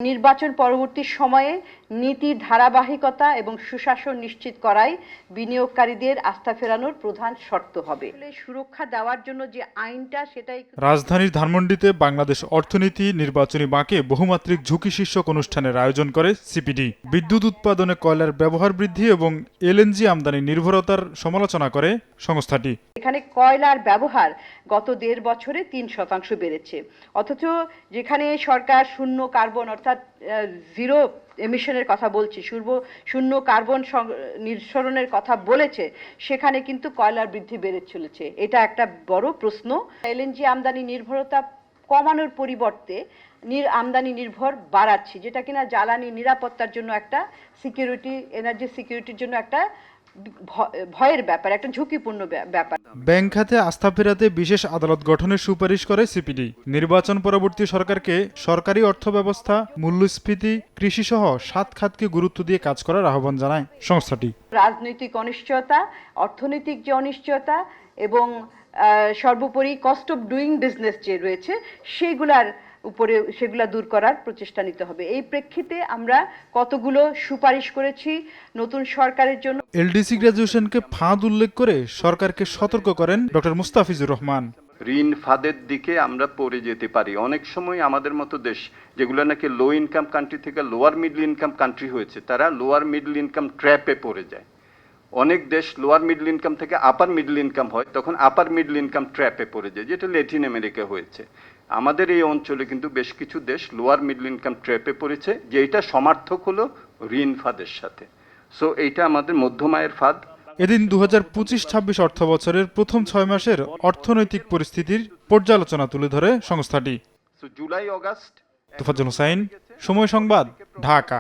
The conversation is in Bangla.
নির্বাচন পরবর্তী সময়ে নীতির ধারাবাহিকতা এবং সুশাসন নিশ্চিত করাই বিনিয়োগকারীদের আস্থা ফেরানোর প্রধান শর্ত হবে। সুরক্ষা দেওয়ার জন্য যে আইনটা সেটাই। রাজধানীর ধানমন্ডিতে বাংলাদেশ অর্থনীতি নির্বাচনী বাঁকে বহুমাত্রিক ঝুঁকি শীর্ষক অনুষ্ঠানের আয়োজন করে সিপিডি। বিদ্যুৎ উৎপাদনে কয়লার ব্যবহার বৃদ্ধি এবং এলএনজি আমদানি নির্ভরতার সমালোচনা করে সংস্থাটি। এখানে কয়লার ব্যবহার গত ১.৫ বছরে ৩% বেড়েছে, অথচ যেখানে সরকার শূন্য কার্বন অর্থাৎ জিরো এমিশনের কথা বলছে, শূন্য কার্বন নিঃসরণের কথা বলেছে, সেখানে কিন্তু কয়লার বৃদ্ধি বেড়ে চলেছে। এটা একটা বড় প্রশ্ন। এলএনজি আমদানি নির্ভরতা কমানোর পরিবর্তে আমদানি নির্ভর বাড়াচ্ছি, যেটা কিনা জ্বালানি নিরাপত্তার জন্য একটা সিকিউরিটি, এনার্জি সিকিউরিটির জন্য একটা ভয়ের ব্যাপার, একটা ঝুঁকিপূর্ণ ব্যাপার। ব্যাংক খাতে আস্থা ফেরাতে বিশেষ আদালত গঠনের সুপারিশ করে সিপিডি। নির্বাচন পরবর্তী সরকারকে সরকারি অর্থ ব্যবস্থা, মূল্যস্ফীতি, কৃষি সহ 7 খাতকে গুরুত্ব দিয়ে কাজ করার আহ্বান জানায় সংস্থাটি। রাজনৈতিক অনিশ্চয়তা, অর্থনৈতিক যে অনিশ্চয়তা এবং সর্বোপরি কস্ট অফ ডুইং বিজনেস যে রয়েছে সেগুলা দূর করার প্রচেষ্টা নিতে হবে। এই প্রেক্ষিতে আমরা কতগুলো সুপারিশ করেছি নতুন সরকারের জন্য। এলডিসি গ্র্যাজুয়েশনকে ফাঁদ উল্লেখ করে সরকারকে সতর্ক করেন ডক্টর মুস্তাফিজুর রহমান। ঋণ ফাঁদের দিকে আমরা পড়ে যেতে পারি। অনেক সময় আমাদের মতো দেশ যেগুলো নাকি লো ইনকাম কান্ট্রি থেকে লোয়ার মিডল ইনকাম কান্ট্রি হয়েছে, তারা লোয়ার মিডল ইনকাম ট্র্যাপে পড়ে যায়। অনেক দেশ লোয়ার মিডল ইনকাম থেকে আপার মিডল ইনকাম হয়, তখন আপার মিডল ইনকাম ট্র্যাপে পড়ে যায়, যেটা ল্যাটিন আমেরিকা হয়েছে। আমাদের এই অঞ্চলে কিন্তু বেশ কিছু দেশ লোয়ার মিডল ইনকাম ট্র্যাপে পড়েছে, যে এটা সমার্থক হলো ঋণ ফাঁদের সাথে। সো এইটা আমাদের মধ্যম আয়ের ফাঁদ। এদিন 2025-26 অর্থ বছরের প্রথম 6 মাসের অর্থনৈতিক পরিস্থিতির পর্যালোচনা তুলে ধরে সংস্থাটি। জুলাই অগাস্ট। তোফাজ্জল হোসাইন, সময় সংবাদ, ঢাকা।